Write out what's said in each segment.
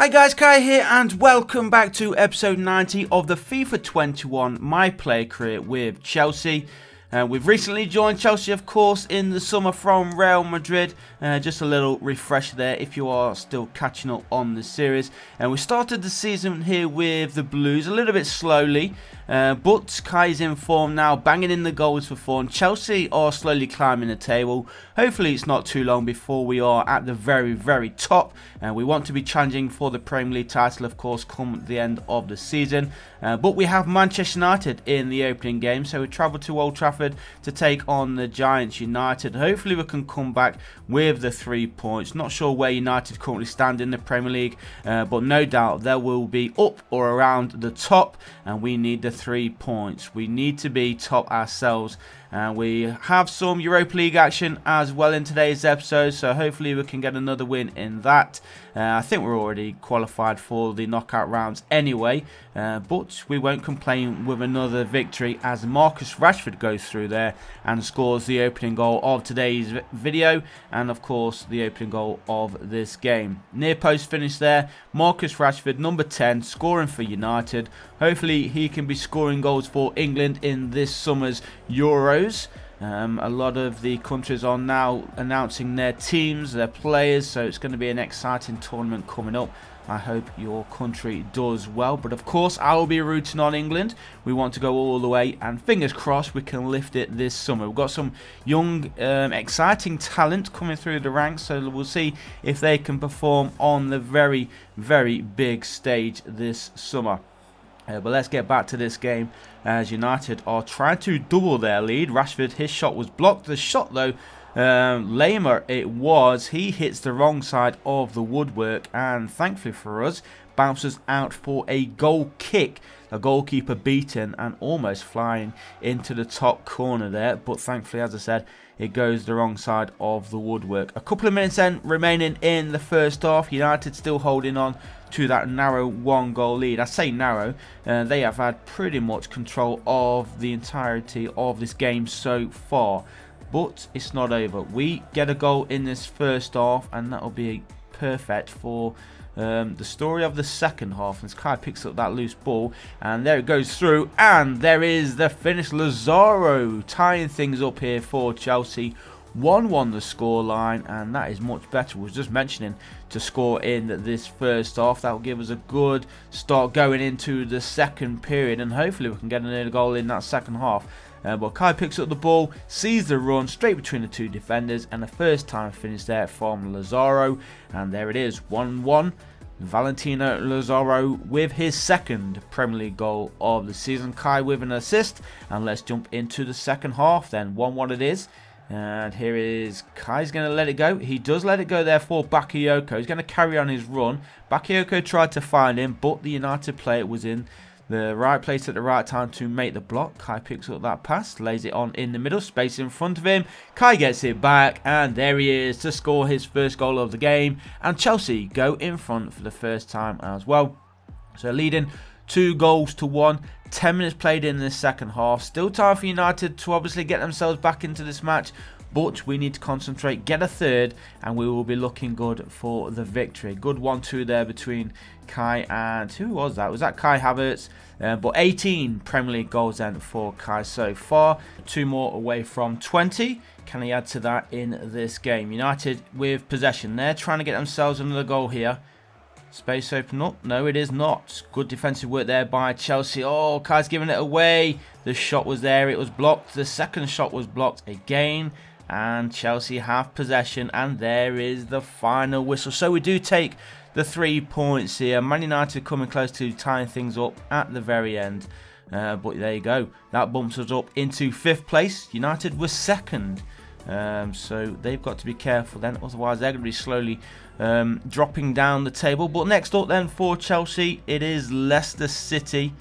Hi guys, Kai here and welcome back to episode 90 of the FIFA 21 My Player Career with Chelsea. We've recently joined Chelsea, of course, in the summer from Real Madrid. Just a little refresh there if you are still catching up on the series. And we started the season here with the Blues a little bit slowly. But Kai's in form now, banging in the goals for fun. Chelsea are slowly climbing the table. Hopefully it's not too long before we are at the very, very top. We want to be challenging for the Premier League title, of course, come the end of the season. But we have Manchester United in the opening game, so we travel to Old Trafford to take on the Giants United. Hopefully we can come back with the 3 points. Not sure where United currently stand in the Premier League, but no doubt they will be up or around the top, and we need the 3 points. We need to be top ourselves. We have some Europa League action as well in today's episode, so hopefully we can get another win in that. I think we're already qualified for the knockout rounds anyway, but we won't complain with another victory as Marcus Rashford goes through there and scores the opening goal of today's video, and of course the opening goal of this game. Near post finish there, Marcus Rashford, number 10, scoring for United. Hopefully he can be scoring goals for England in this summer's Euros. A lot of the countries are now announcing their teams, their players, so it's going to be an exciting tournament coming up. I hope your country does well, but of course I will be rooting on England. We want to go all the way, and fingers crossed we can lift it this summer. We've got some young, exciting talent coming through the ranks, so we'll see if they can perform on the very, very big stage this summer. But let's get back to this game as United are trying to double their lead. Rashford, his shot was blocked. The shot though, lamer it was. He hits the wrong side of the woodwork and thankfully for us bounces out for a goal kick. A goalkeeper beaten and almost flying into the top corner there, but thankfully, as I said, it goes the wrong side of the woodwork. A couple of minutes then remaining in the first half. United still holding on to that narrow 1-goal lead. I say narrow, they have had pretty much control of the entirety of this game so far, but it's not over. We get a goal in this first half and that will be perfect for the story of the second half. As Kai picks up that loose ball and there it goes through, and there is the finish. Lazaro tying things up here for Chelsea. 1-1 the scoreline, and that is much better. I was just mentioning to score in this first half. That will give us a good start going into the second period, and hopefully we can get another goal in that second half. But Kai picks up the ball, sees the run straight between the two defenders, and a first time finish there from Lazaro, and there it is, 1-1. Valentino Lazaro with his second Premier League goal of the season. Kai with an assist, and let's jump into the second half then. 1-1 it is. And here is Kai's going to let it go. He does let it go there for Bakayoko. He's going to carry on his run. Bakayoko tried to find him, but the United player was in the right place at the right time to make the block. Kai picks up that pass, lays it on in the middle, space in front of him. Kai gets it back, and there he is to score his first goal of the game. And Chelsea go in front for the first time as well. So leading 2-1. 10 minutes played in this second half. Still time for United to obviously get themselves back into this match, but we need to concentrate, get a third, and we will be looking good for the victory. Good 1-2 there between Kai and who was that? Was that Kai Havertz? But 18 Premier League goals then for Kai so far. 2 more away from 20. Can he add to that in this game? United with possession. They're trying to get themselves another goal here. Space open up. No, it is not. Good defensive work there by Chelsea. Oh, Kai's giving it away. The shot was there. It was blocked. The second shot was blocked again. And Chelsea have possession. And there is the final whistle. So we do take the 3 points here. Man United coming close to tying things up at the very end. But there you go. That bumps us up into 5th place. United was 2nd. So they've got to be careful then, otherwise they're going to be slowly dropping down the table. But next up then for Chelsea, it is Leicester City.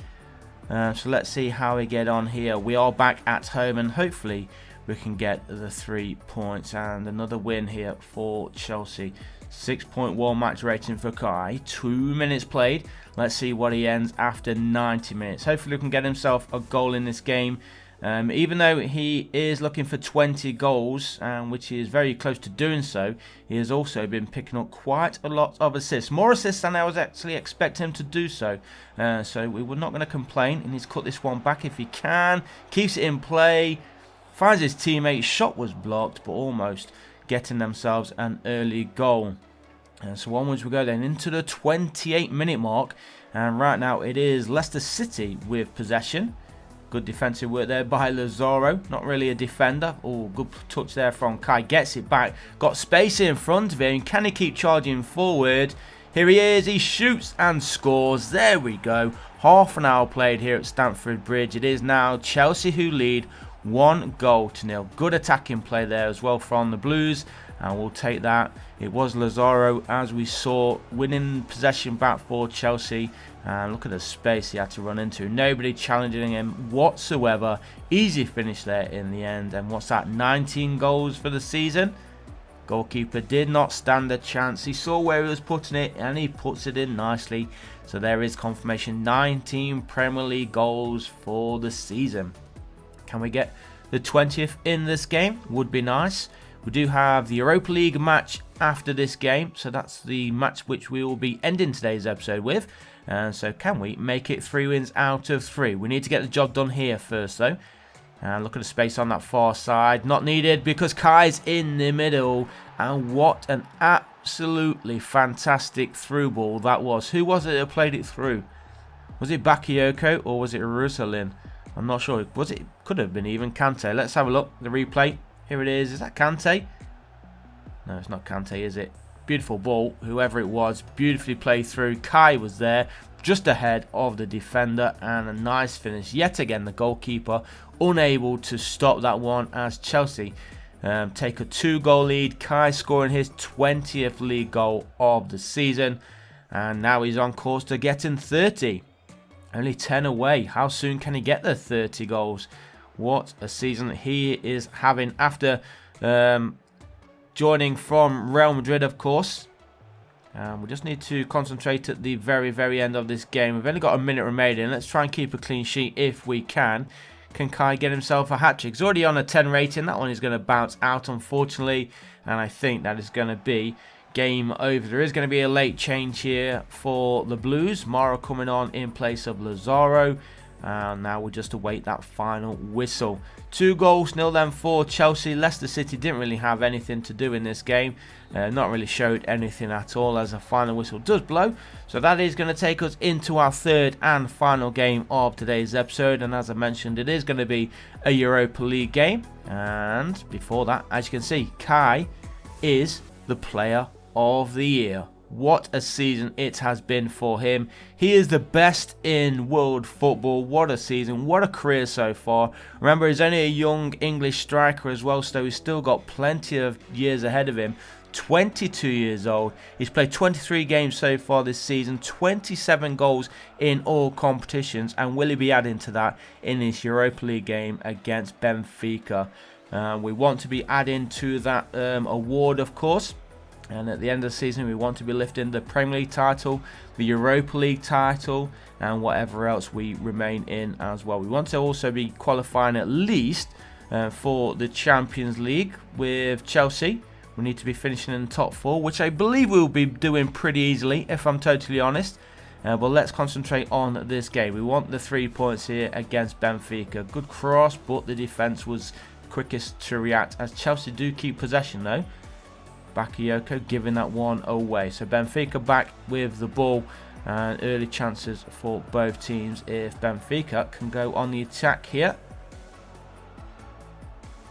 So let's see how we get on here. We are back at home and hopefully we can get the 3 points and another win here for Chelsea. 6.1 match rating for Kai. 2 minutes played. Let's see what he ends after 90 minutes. Hopefully he can get himself a goal in this game. Even though he is looking for 20 goals, which he is very close to doing so, he has also been picking up quite a lot of assists. More assists than I was actually expecting him to do so. So we were not going to complain, and he's cut this one back if he can. Keeps it in play. Finds his teammate. Shot was blocked, but almost getting themselves an early goal. So onwards we go then into the 28-minute mark. And right now it is Leicester City with possession. Good defensive work there by Lazaro. Not really a defender. Oh, good touch there from Kai. Gets it back. Got space in front of him. Can he keep charging forward? Here he is. He shoots and scores. There we go. Half an hour played here at Stamford Bridge. It is now Chelsea who lead 1-0. Good attacking play there as well from the Blues. And we'll take that. It was Lazaro, as we saw, winning possession back for Chelsea. And look at the space he had to run into. Nobody challenging him whatsoever. Easy finish there in the end. And what's that? 19 goals for the season. Goalkeeper did not stand a chance. He saw where he was putting it and he puts it in nicely. So there is confirmation. 19 Premier League goals for the season. Can we get the 20th in this game? Would be nice. We do have the Europa League match after this game, so that's the match which we will be ending today's episode with. And so can we make it 3 wins out of 3? We need to get the job done here first though. And look at the space on that far side. Not needed because Kai's in the middle. And what an absolutely fantastic through ball that was. Who was it that played it through? Was it Bakayoko or was it Russelin? I'm not sure. Was it? Could have been even Kante. Let's have a look. The replay. Here it is. Is that Kante? No, it's not Kante, is it? Beautiful ball. Whoever it was, beautifully played through. Kai was there, just ahead of the defender, and a nice finish. Yet again, the goalkeeper unable to stop that one as Chelsea take a 2-goal lead. Kai scoring his 20th league goal of the season, and now he's on course to getting 30. Only 10 away. How soon can he get the 30 goals? What a season he is having after joining from Real Madrid, of course. We just need to concentrate at the very end of this game. We've only got a minute remaining. Let's try and keep a clean sheet if we can. Can Kai get himself a hat-trick? He's already on a 10 rating. That one is going to bounce out, unfortunately. And I think that is going to be game over. There is going to be a late change here for the Blues. Mara coming on in place of Lazaro. And now we'll just await that final whistle. 2-0 then for Chelsea. Leicester City didn't really have anything to do in this game. Not really showed anything at all as a final whistle does blow. So that is going to take us into our third and final game of today's episode. And as I mentioned, it is going to be a Europa League game. And before that, as you can see, Kai is the player of the year. What a season it has been for him. He is the best in world football. What a season. What a career so far. Remember, he's only a young English striker as well, so he's still got plenty of years ahead of him. 22 years old. He's played 23 games so far this season. 27 goals in all competitions. And will he be adding to that in his Europa League game against Benfica? We want to be adding to that award, of course. And at the end of the season, we want to be lifting the Premier League title, the Europa League title, and whatever else we remain in as well. We want to also be qualifying at least for the Champions League with Chelsea. We need to be finishing in the top 4, which I believe we'll be doing pretty easily, if I'm totally honest. But let's concentrate on this game. We want the 3 points here against Benfica. Good cross, but the defence was quickest to react, as Chelsea do keep possession though. Bakayoko giving that one away. So Benfica back with the ball, and early chances for both teams if Benfica can go on the attack here,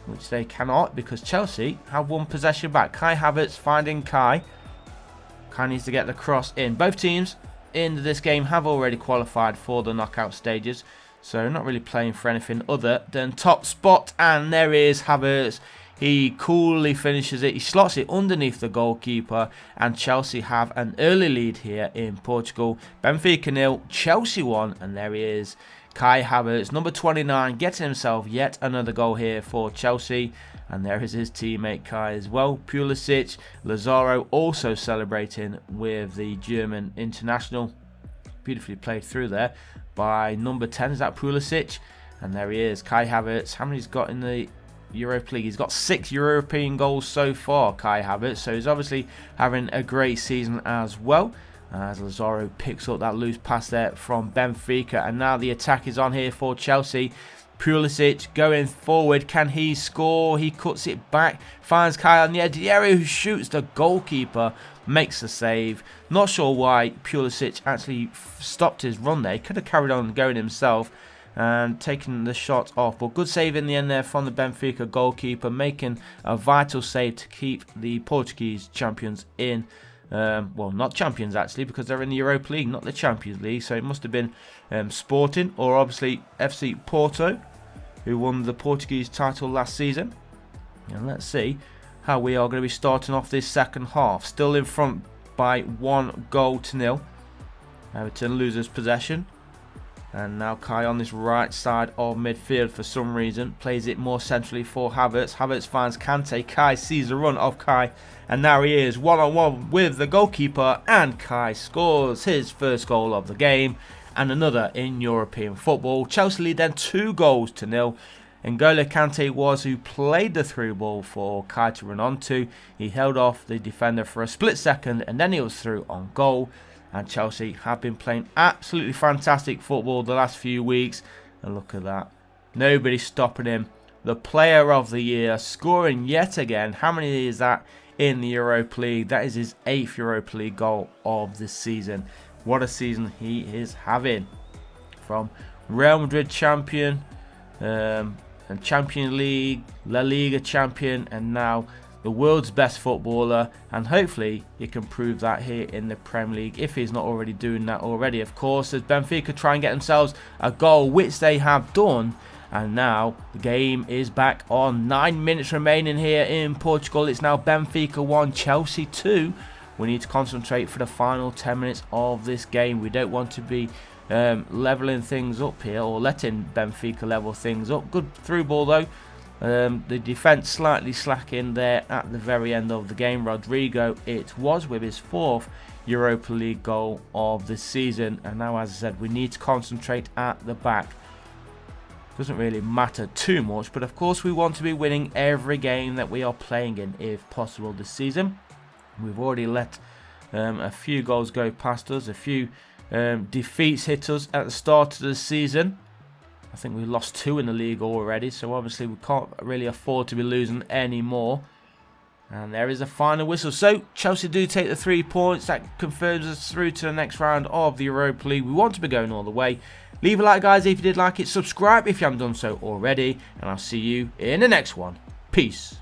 which they cannot because Chelsea have one possession back. Kai Havertz finding Kai. Kai needs to get the cross in. Both teams in this game have already qualified for the knockout stages, so not really playing for anything other than top spot. And there is Havertz. He coolly finishes it. He slots it underneath the goalkeeper. And Chelsea have an early lead here in Portugal. Benfica 0, Chelsea 1. And there he is. Kai Havertz, number 29, getting himself yet another goal here for Chelsea. And there is his teammate Kai as well. Pulisic, Lazaro also celebrating with the German international. Beautifully played through there by number 10. Is that Pulisic? And there he is, Kai Havertz. How many he's got in the Europa League? He's got 6 European goals so far, Kai Havertz. So he's obviously having a great season as well. As Lazaro picks up that loose pass there from Benfica. And now the attack is on here for Chelsea. Pulisic going forward. Can he score? He cuts it back. Finds Kai on the edge of the area, who shoots. The goalkeeper makes the save. Not sure why Pulisic actually stopped his run there. He could have carried on going himself and taken the shot off. But good save in the end there from the Benfica goalkeeper, making a vital save to keep the Portuguese champions in. Well, not champions actually, because they're in the Europa League, not the Champions League. So it must have been Sporting, or obviously FC Porto, who won the Portuguese title last season. And let's see how we are going to be starting off this second half. Still in front by 1-0. Everton loses possession. And now Kai on this right side of midfield for some reason. Plays it more centrally for Havertz. Havertz finds Kante. Kai sees the run of Kai. And now he is one-on-one with the goalkeeper. And Kai scores his first goal of the game. And another in European football. Chelsea lead then 2-0. N'Golo Kante was who played the through ball for Kai to run onto. He held off the defender for a split second. And then he was through on goal. And Chelsea have been playing absolutely fantastic football the last few weeks. And look at that. Nobody's stopping him. The player of the year, scoring yet again. How many is that in the Europa League? That is his 8th Europa League goal of this season. What a season he is having. From Real Madrid champion, and Champions League, La Liga champion, and now the world's best footballer, and hopefully he can prove that here in the Premier League, if he's not already doing that already, of course, as Benfica try and get themselves a goal, which they have done. And now the game is back on. 9 minutes remaining here in Portugal. It's now Benfica 1, Chelsea 2. We need to concentrate for the final 10 minutes of this game. We don't want to be leveling things up here, or letting Benfica level things up. Good through ball though. The defence slightly slacking there at the very end of the game. Rodrigo it was, with his 4th Europa League goal of the season. And now, as I said, we need to concentrate at the back. Doesn't really matter too much, but of course we want to be winning every game that we are playing in if possible this season. We've already let a few goals go past us, a few defeats hit us at the start of the season. I think we lost 2 in the league already, so obviously we can't really afford to be losing any more. And there is a final whistle. So Chelsea do take the 3 points. That confirms us through to the next round of the Europa League. We want to be going all the way. Leave a like, guys, if you did like it. Subscribe if you haven't done so already. And I'll see you in the next one. Peace.